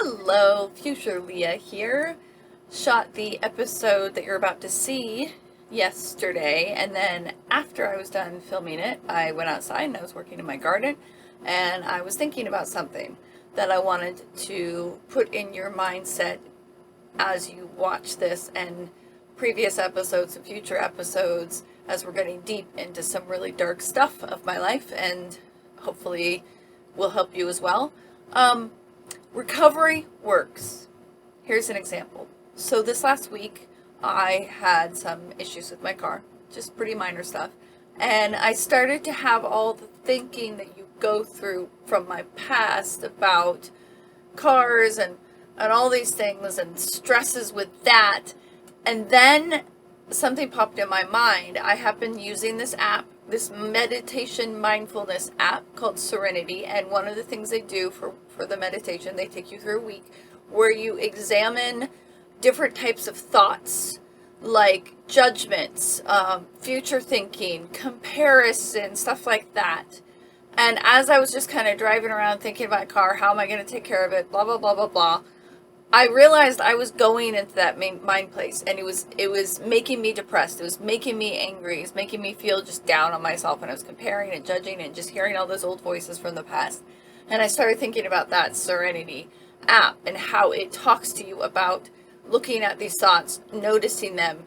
Hello, future Leah here. Shot the episode that you're about to see yesterday, and then after I was done filming it, I went outside and I was working in my garden, and I was thinking about something that I wanted to put in your mindset as you watch this and previous episodes and future episodes, as we're getting deep into some really dark stuff of my life, and hopefully will help you as well. Recovery works. Here's an example. So this last week, I had some issues with my car, just pretty minor stuff. And I started to have all the thinking that you go through from my past about cars and all these things and stresses with that. And then something popped in my mind. I have been using this app, this meditation mindfulness app called Serenity, and one of the things they do for the meditation, they take you through a week where you examine different types of thoughts, like judgments, future thinking, comparison, stuff like that. And as I was just kind of driving around thinking about my car, how am I going to take care of it, blah, blah, blah, blah, blah, I realized I was going into that mind place, and it was making me depressed. It was making me angry. It was making me feel just down on myself, and I was comparing and judging and just hearing all those old voices from the past. And I started thinking about that Serenity app and how it talks to you about looking at these thoughts, noticing them,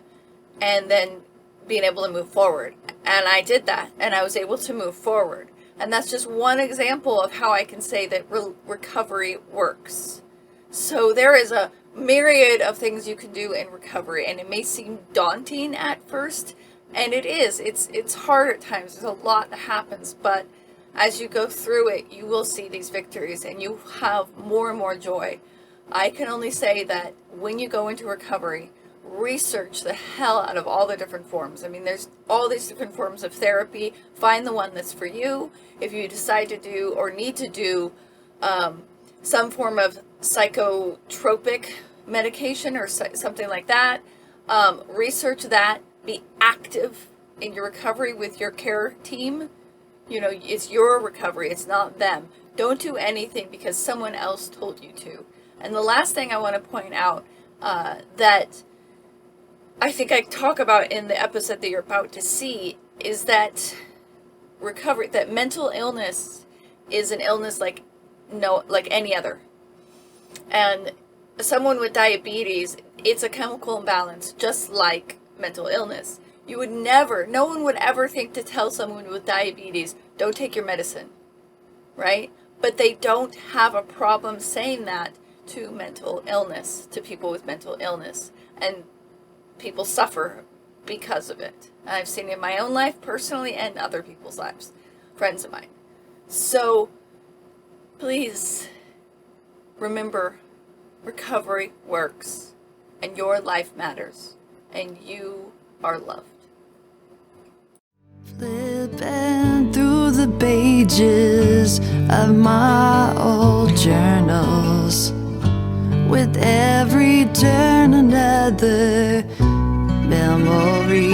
and then being able to move forward. And I did that, and I was able to move forward. And that's just one example of how I can say that recovery works. So there is a myriad of things you can do in recovery, and it may seem daunting at first, and it is. It's hard at times. There's a lot that happens, but as you go through it, you will see these victories, and you have more and more joy. I can only say that when you go into recovery, research the hell out of all the different forms. I mean, there's all these different forms of therapy. Find the one that's for you. If you decide to do or need to do some form of psychotropic medication or something like that, research that. Be active in your recovery with your care team. You know, it's your recovery. It's not them. Don't do anything because someone else told you to. And the last thing I want to point out that I think I talk about in the episode that you're about to see is that recovery, that mental illness is an illness like any other. And someone with diabetes, it's a chemical imbalance, just like mental illness. No one would ever think to tell someone with diabetes, don't take your medicine, right? But they don't have a problem saying that to mental illness, to people with mental illness. And people suffer because of it. I've seen it in my own life personally and other people's lives, friends of mine. So please remember, recovery works, and your life matters, and you are loved. Flipping through the pages of my old journals, with every turn another memory,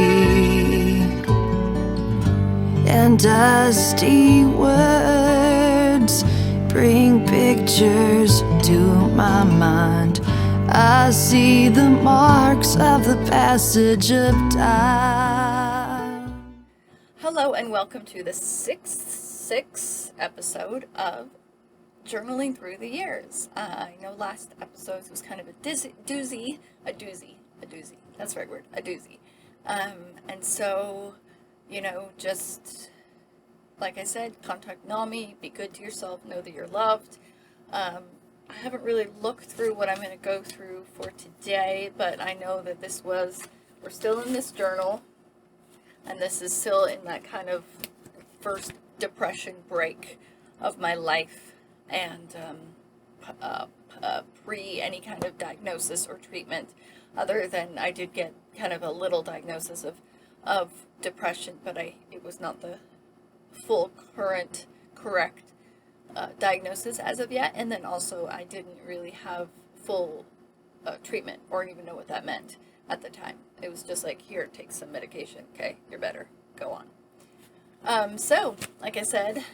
and dusty words bring pictures to my mind. I see the marks of the passage of time. Hello and welcome to the sixth episode of Journaling Through the Years. I know last episode was kind of a doozy. That's the right word, a doozy. And so, just like I said, contact NAMI, be good to yourself, know that you're loved. I haven't really looked through what I'm going to go through for today, but I know that we're still in this journal, and this is still in that kind of first depression break of my life, and pre any kind of diagnosis or treatment, other than I did get kind of a little diagnosis of depression, but it was not the full correct diagnosis as of yet. And then also I didn't really have full treatment or even know what that meant at the time. It was just like, here, take some medication. Okay, you're better. Go on. So, like I said,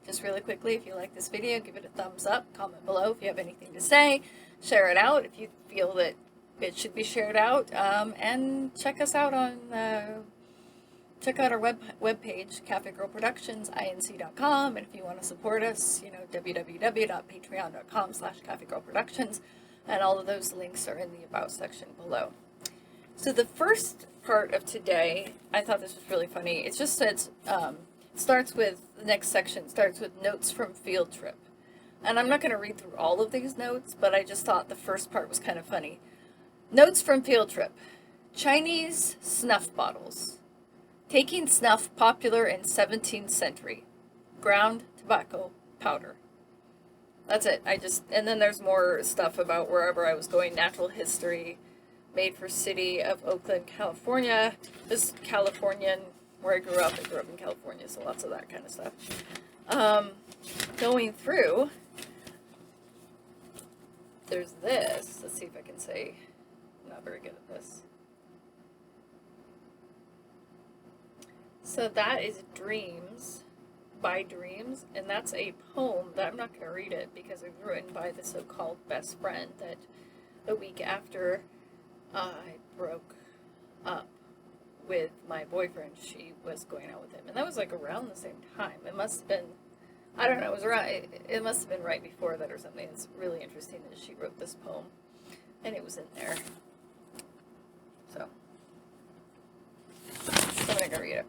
just really quickly, if you like this video, give it a thumbs up, comment below if you have anything to say, Share it out if you feel that it should be shared out, and check us out on check out our webpage, CafeGirl Productions, inc.com, and if you want to support us, www.patreon.com/CafeGirl Productions, and all of those links are in the About section below. So the first part of today, I thought this was really funny. It just says, starts with, the next section starts with notes from field trip. And I'm not going to read through all of these notes, but I just thought the first part was kind of funny. Notes from field trip. Chinese snuff bottles. Taking snuff popular in 17th century. Ground tobacco powder. That's it. And then there's more stuff about wherever I was going. Natural history. Made for city of Oakland, California. This Californian, where I grew up in California, so lots of that kind of stuff. Going through, there's this. Let's see if I can say, I'm not very good at this. So that is Dreams by Dreams, and that's a poem that I'm not going to read it because it was written by the so-called best friend that a week after I broke up with my boyfriend, she was going out with him. And that was like around the same time. It must have been, I don't know, it must have been right before that or something. It's really interesting that she wrote this poem. And it was in there. So I'm going to go read it.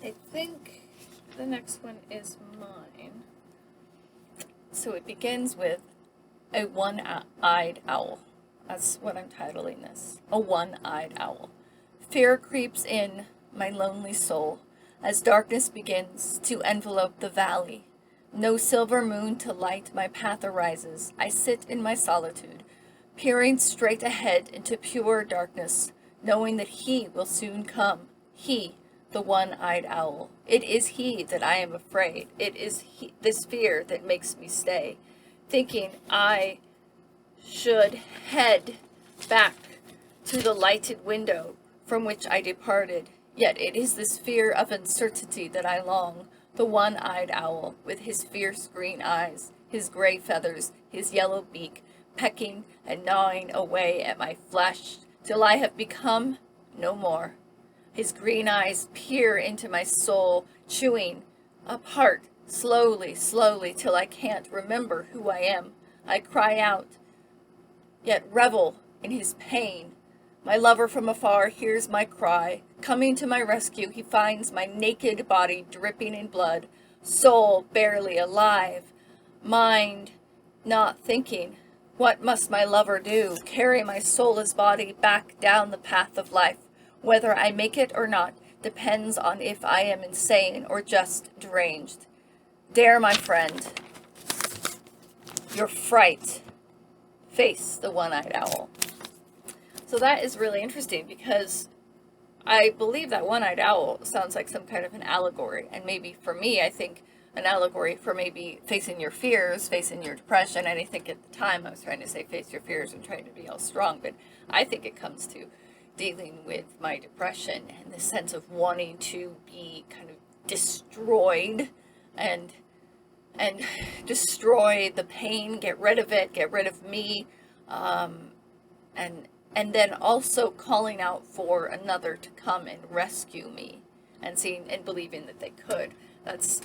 I think the next one is mine. So it begins with a one-eyed owl. That's what I'm titling this. A one-eyed owl. Fear creeps in my lonely soul as darkness begins to envelope the valley. No silver moon to light my path arises. I sit in my solitude, peering straight ahead into pure darkness, knowing that he will soon come. He, the one-eyed owl. It is he that I am afraid. It is this fear that makes me stay, thinking I should head back to the lighted window from which I departed. Yet it is this fear of uncertainty that I long, the one-eyed owl, with his fierce green eyes, his gray feathers, his yellow beak, pecking and gnawing away at my flesh, till I have become no more. His green eyes peer into my soul, chewing apart, slowly, slowly, till I can't remember who I am. I cry out, yet revel in his pain. My lover from afar hears my cry. Coming to my rescue, he finds my naked body dripping in blood, soul barely alive, mind not thinking. What must my lover do? Carry my soulless body back down the path of life. Whether I make it or not depends on if I am insane or just deranged. Dare, my friend, your fright. Face the one-eyed owl. So that is really interesting because I believe that one-eyed owl sounds like some kind of an allegory. And maybe for me, I think an allegory for maybe facing your fears, facing your depression. And I think at the time I was trying to say face your fears and trying to be all strong. But I think it comes to dealing with my depression and the sense of wanting to be kind of destroyed and destroy the pain, get rid of it, get rid of me, and then also calling out for another to come and rescue me, and seeing and believing that they could. That's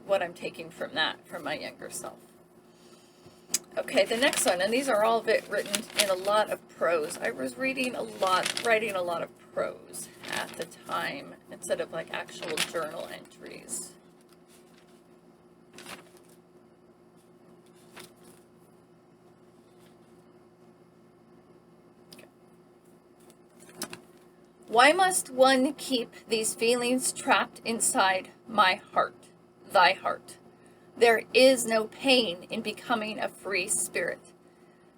what I'm taking from that, from my younger self. Okay, the next one, and these are all written in a lot of prose. I was writing a lot of prose at the time, instead of like actual journal entries. Okay. Why must one keep these feelings trapped inside my heart, thy heart? There is no pain in becoming a free spirit.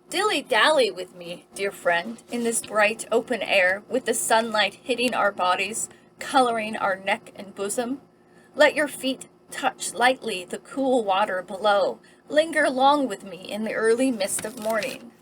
Dilly-dally with me, dear friend, in this bright open air, with the sunlight hitting our bodies, coloring our neck and bosom. Let your feet touch lightly the cool water below. Linger long with me in the early mist of morning.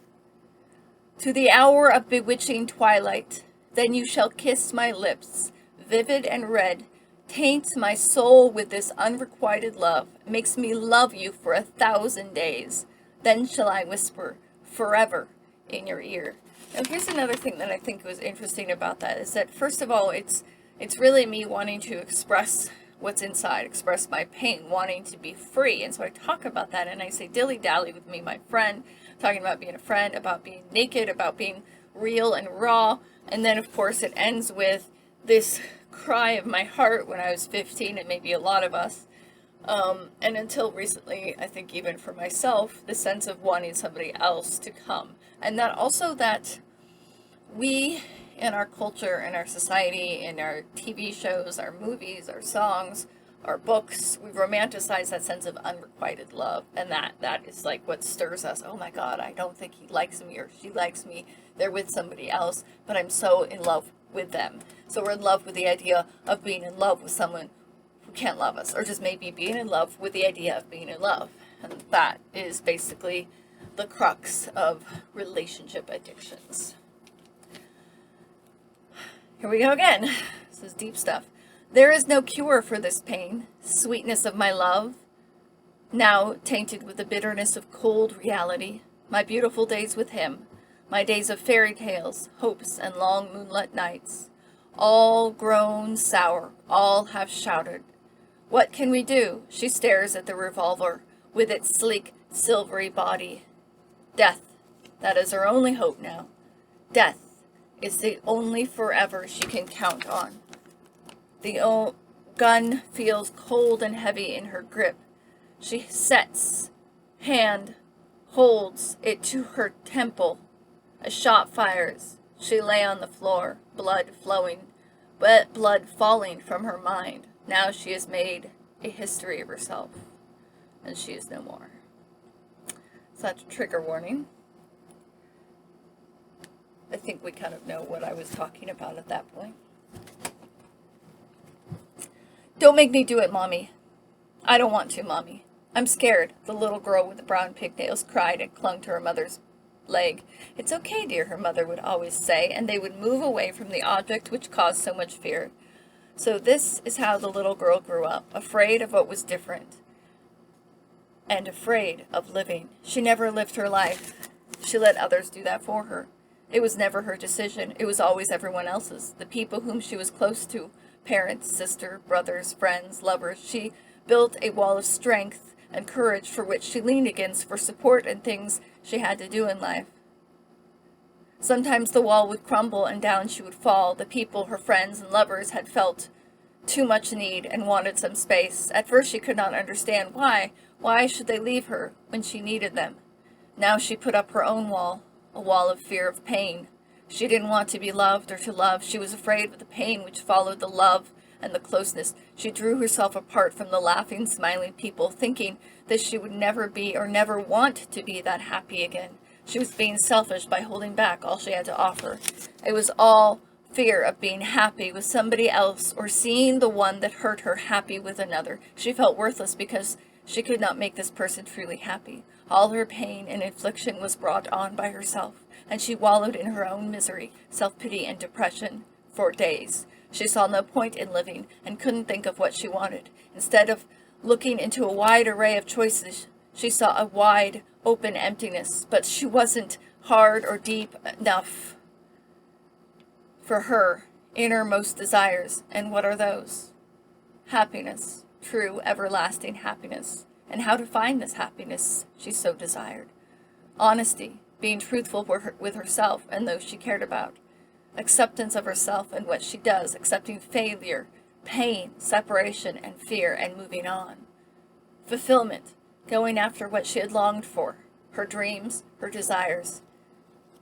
To the hour of bewitching twilight, then you shall kiss my lips, vivid and red, taints my soul with this unrequited love, makes me love you for 1,000 days. Then shall I whisper, forever, in your ear. Now here's another thing that I think was interesting about that, is that first of all, it's really me wanting to express what's inside, express my pain, wanting to be free. And so I talk about that, and I say dilly-dally with me, my friend, talking about being a friend, about being naked, about being real and raw. And then of course it ends with this cry of my heart when I was 15, and maybe a lot of us. And until recently, I think even for myself, the sense of wanting somebody else to come. And that also that we, in our culture, in our society, in our TV shows, our movies, our songs, our books, we romanticize that sense of unrequited love. And that is like what stirs us. Oh my God, I don't think he likes me or she likes me. They're with somebody else, but I'm so in love with them. So we're in love with the idea of being in love with someone who can't love us, or just maybe being in love with the idea of being in love. And that is basically the crux of relationship addictions. Here we go again. This is deep stuff. There is no cure for this pain, sweetness of my love, now tainted with the bitterness of cold reality. My beautiful days with him, my days of fairy tales, hopes, and long moonlit nights, all grown sour, all have shouted. What can we do? She stares at the revolver with its sleek, silvery body. Death, that is her only hope now. Death is the only forever she can count on. The gun feels cold and heavy in her grip. She sets, hand, holds it to her temple. A shot fires. She lay on the floor, blood flowing, wet blood falling from her mind. Now she has made a history of herself, and she is no more. Such a trigger warning. I think we kind of know what I was talking about at that point. Don't make me do it, Mommy. I don't want to, Mommy. I'm scared, the little girl with the brown pigtails cried and clung to her mother's leg. It's okay, dear, her mother would always say, and they would move away from the object which caused so much fear. So this is how the little girl grew up, afraid of what was different and afraid of living. She never lived her life. She let others do that for her. It was never her decision. It was always everyone else's, the people whom she was close to, parents, sister, brothers, friends, lovers. She built a wall of strength and courage for which she leaned against for support and things she had to do in life. Sometimes the wall would crumble and down she would fall. The people, her friends and lovers, had felt too much need and wanted some space. At first she could not understand why. Why should they leave her when she needed them? Now she put up her own wall, a wall of fear of pain. She didn't want to be loved or to love. She was afraid of the pain which followed the love and the closeness. She drew herself apart from the laughing, smiling people, thinking that she would never be or never want to be that happy again. She was being selfish by holding back all she had to offer. It was all fear of being happy with somebody else or seeing the one that hurt her happy with another. She felt worthless because she could not make this person truly happy. All her pain and affliction was brought on by herself, and she wallowed in her own misery, self-pity, and depression for days. She saw no point in living and couldn't think of what she wanted. Instead of looking into a wide array of choices, she saw a wide, open emptiness, but she wasn't hard or deep enough for her innermost desires. And what are those? Happiness, true, everlasting happiness. And how to find this happiness she so desired. Honesty, being truthful with herself and those she cared about. Acceptance of herself and what she does, accepting failure, pain, separation, and fear, and moving on. Fulfillment, going after what she had longed for, her dreams, her desires.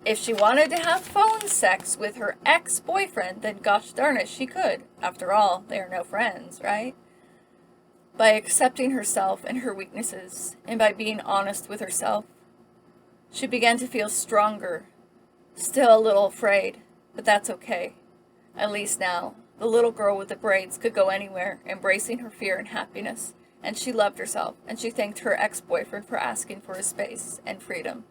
If she wanted to have phone sex with her ex-boyfriend, then gosh darn it, she could. After all, they are no friends, right? By accepting herself and her weaknesses, and by being honest with herself, she began to feel stronger, still a little afraid, but that's okay. At least now, the little girl with the braids could go anywhere, embracing her fear and happiness, and she loved herself, and she thanked her ex-boyfriend for asking for his space and freedom.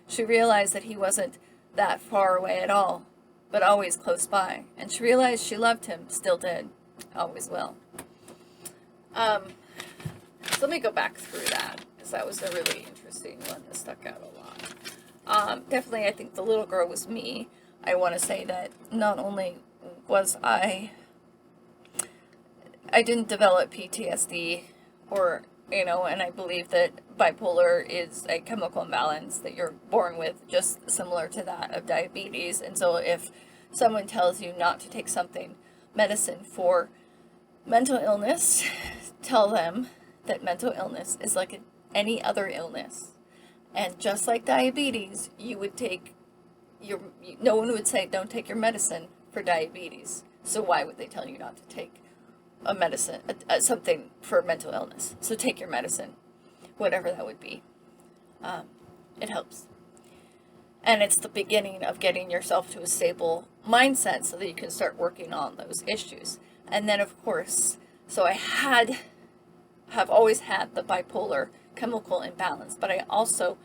She realized that he wasn't that far away at all, but always close by. And she realized she loved him, still did, always will. So let me go back through that, because that was a really interesting one that stuck out a lot. Definitely, I think the little girl was me. I want to say that not only was I didn't develop PTSD, or, you know, and I believe that bipolar is a chemical imbalance that you're born with, just similar to that of diabetes. And so if someone tells you not to take medicine for mental illness, tell them that mental illness is like any other illness. And just like diabetes, you would take no one would say don't take your medicine for diabetes. So why would they tell you not to take a medicine, something for mental illness? So take your medicine, whatever that would be. It helps. And it's the beginning of getting yourself to a stable mindset so that you can start working on those issues. And then, of course, so I have always had the bipolar chemical imbalance, but I also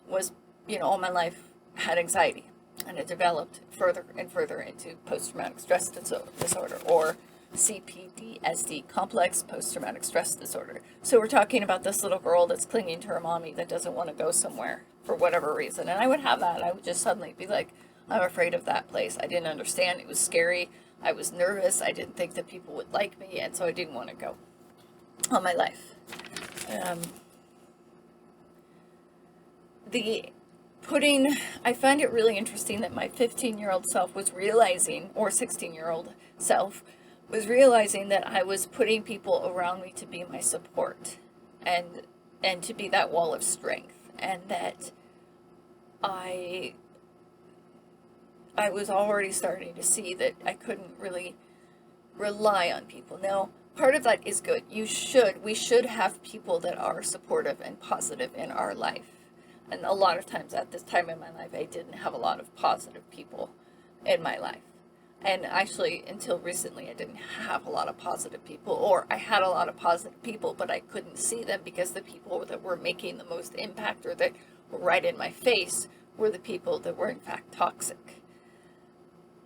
was, you know, all my life had anxiety, and it developed further and further into post-traumatic stress disorder, or CPTSD, complex post-traumatic stress disorder. So we're talking about this little girl that's clinging to her mommy that doesn't want to go somewhere for whatever reason. And I would have that. I would just suddenly be like, I'm afraid of that place. I didn't understand. It was scary. I was nervous. I didn't think that people would like me, and so I didn't want to go all my life. I find it really interesting that my 15-year-old self was realizing, or 16-year-old self was realizing, that I was putting people around me to be my support and to be that wall of strength, and that I was already starting to see that I couldn't really rely on people. Now, part of that is good. We should have people that are supportive and positive in our life. And a lot of times at this time in my life, I didn't have a lot of positive people in my life. And actually, until recently, I didn't have a lot of positive people, or I had a lot of positive people, but I couldn't see them because the people that were making the most impact, or that were right in my face, were the people that were in fact toxic.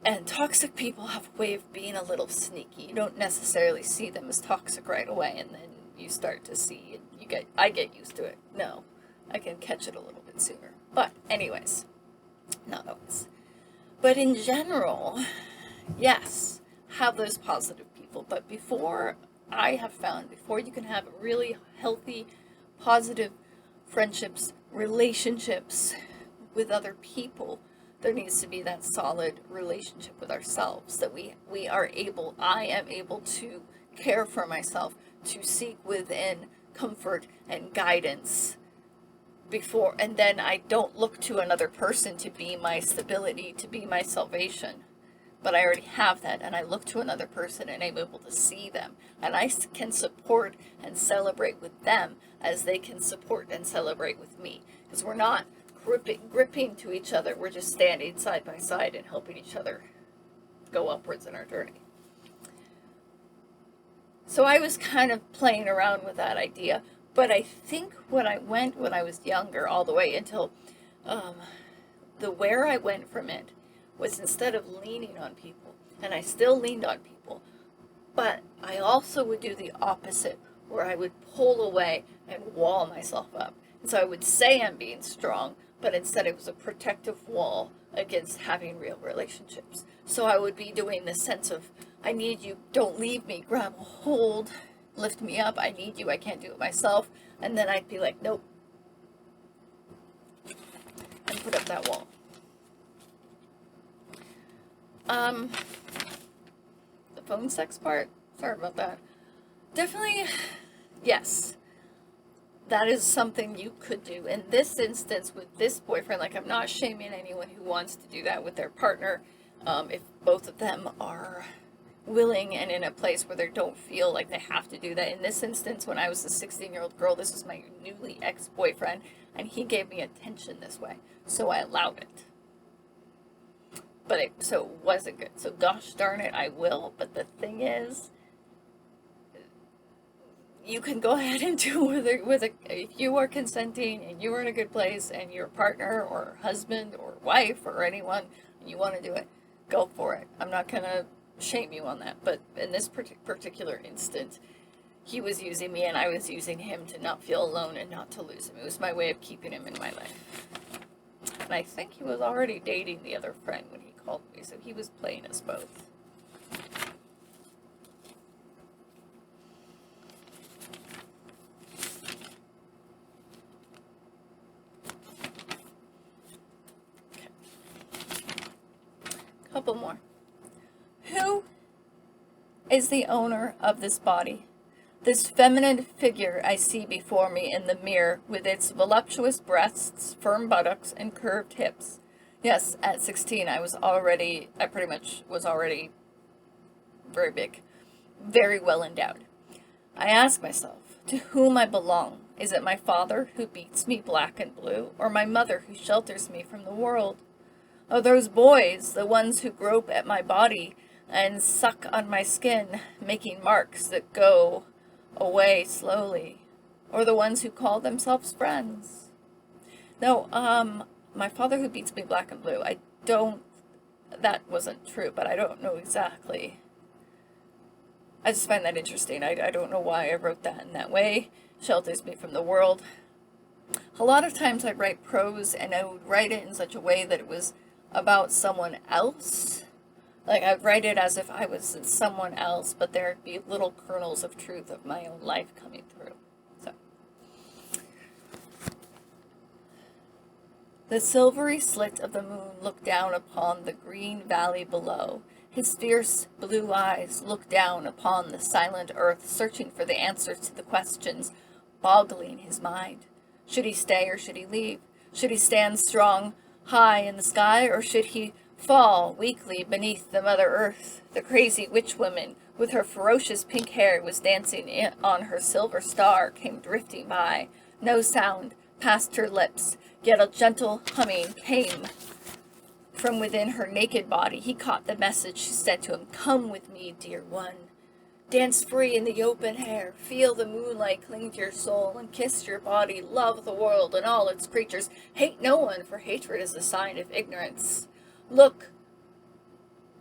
And toxic people have a way of being a little sneaky. You don't necessarily see them as toxic right away, and then you start to see, and I get used to it. No, I can catch it a little bit sooner. But anyways, not always. But in general, yes, have those positive people. But before you can have really healthy, positive friendships, relationships with other people, there needs to be that solid relationship with ourselves, that I am able to care for myself, to seek within comfort and guidance before, and then I don't look to another person to be my stability, to be my salvation. But I already have that, and I look to another person, and I'm able to see them, and I can support and celebrate with them as they can support and celebrate with me, because we're not gripping to each other. We're just standing side by side and helping each other go upwards in our journey. So I was kind of playing around with that idea, but I think when I was younger, all the way until where I went from it was, instead of leaning on people, and I still leaned on people, but I also would do the opposite, where I would pull away and wall myself up. And so I would say I'm being strong, but instead it was a protective wall against having real relationships. So I would be doing this sense of, I need you, don't leave me, grab a hold, lift me up, I need you, I can't do it myself. And then I'd be like, nope, and put up that wall. The phone sex part, sorry about that. Definitely, yes, that is something you could do. In this instance, with this boyfriend, like, I'm not shaming anyone who wants to do that with their partner, if both of them are willing and in a place where they don't feel like they have to do that. In this instance, when I was a 16-year-old girl, this was my newly ex-boyfriend, and he gave me attention this way, so I allowed it. So it wasn't good. So gosh darn it, I will. But the thing is, you can go ahead and do if you are consenting and you are in a good place and your partner or husband or wife or anyone, and you want to do it, go for it. I'm not going to shame you on that. But in this particular instant, he was using me and I was using him to not feel alone and not to lose him. It was my way of keeping him in my life. And I think he was already dating the other friend when he called me, so he was playing us both. Couple more. Who is the owner of this body? This feminine figure I see before me in the mirror with its voluptuous breasts, firm buttocks, and curved hips. Yes, at 16 I pretty much was already very big, very well endowed. I ask myself, to whom I belong? Is it my father who beats me black and blue, or my mother who shelters me from the world? Are those boys the ones who grope at my body and suck on my skin, making marks that go away slowly? Or the ones who call themselves friends? No, my father who beats me black and blue, that wasn't true, but I don't know exactly. I just find that interesting. I don't know why I wrote that in that way. Shelters me from the world. A lot of times I'd write prose and I would write it in such a way that it was about someone else. Like I'd write it as if I was someone else, but there'd be little kernels of truth of my own life coming through. So, the silvery slit of the moon looked down upon the green valley below. His fierce blue eyes looked down upon the silent earth, searching for the answers to the questions boggling his mind. Should he stay or should he leave? Should he stand strong high in the sky, or should he fall weakly beneath the Mother Earth? The crazy witch woman with her ferocious pink hair was dancing on her silver star, came drifting by. No sound passed her lips, yet a gentle humming came from within her naked body. He caught the message she said to him. Come with me, dear one. Dance free in the open air. Feel the moonlight cling to your soul and kiss your body. Love the world and all its creatures. Hate no one, for hatred is a sign of ignorance. Look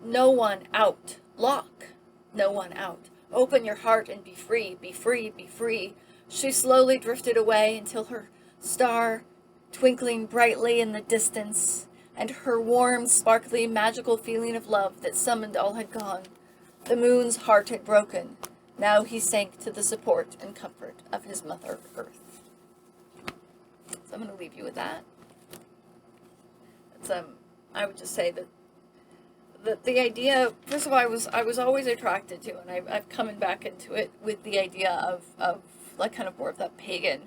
no one out. Lock no one out. Open your heart and be free, be free, be free. She slowly drifted away until her star twinkling brightly in the distance, and her warm, sparkly, magical feeling of love that summoned all had gone. The moon's heart had broken. Now he sank to the support and comfort of his Mother Earth. So I'm going to leave you with that. It's, I would just say that the idea, first of all, I was always attracted to, and I've coming back into it with the idea of like kind of more of that pagan,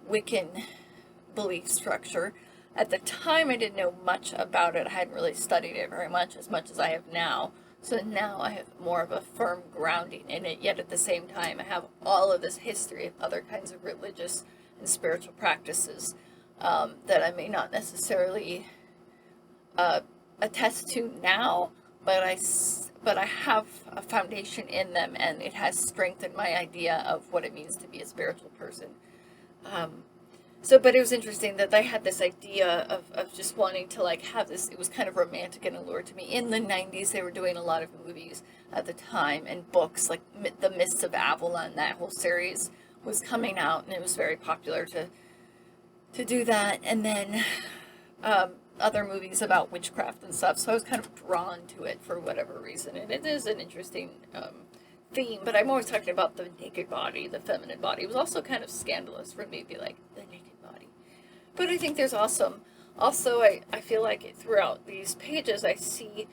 Wiccan belief structure. At the time, I didn't know much about it. I hadn't really studied it very much as I have now. So now I have more of a firm grounding in it, yet at the same time I have all of this history of other kinds of religious and spiritual practices that I may not necessarily attest to now, but I have a foundation in them, and it has strengthened my idea of what it means to be a spiritual person. But it was interesting that I had this idea of just wanting to like have this, it was kind of romantic and allured to me. In the 90s, they were doing a lot of movies at the time and books, like The Mists of Avalon, that whole series was coming out, and it was very popular to do that. And then other movies about witchcraft and stuff, so I was kind of drawn to it for whatever reason. And it is an interesting theme, but I'm always talking about the naked body, the feminine body. It was also kind of scandalous for me to be like, the naked body. But I think there's also I feel like throughout these pages I see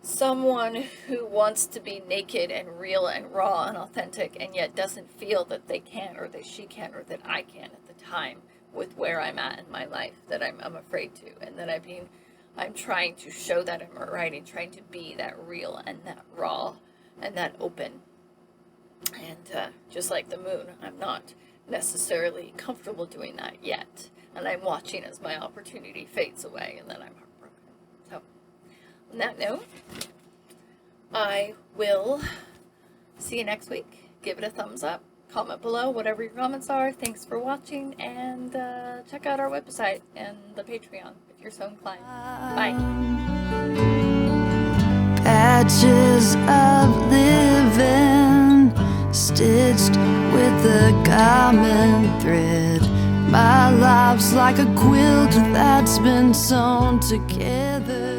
someone who wants to be naked and real and raw and authentic, and yet doesn't feel that they can, or that she can, or that I can at the time with where I'm at in my life, that I'm afraid to, and that I'm trying to show that in my writing, trying to be that real and that raw and that open. And just like the moon, I'm not necessarily comfortable doing that yet. And I'm watching as my opportunity fades away, and then I'm heartbroken. So, on that note, I will see you next week. Give it a thumbs up. comment below whatever your comments are. Thanks for watching, and check out our website and the Patreon if you're so inclined. Bye. Patches of living stitched with a common thread. My life's like a quilt that's been sewn together.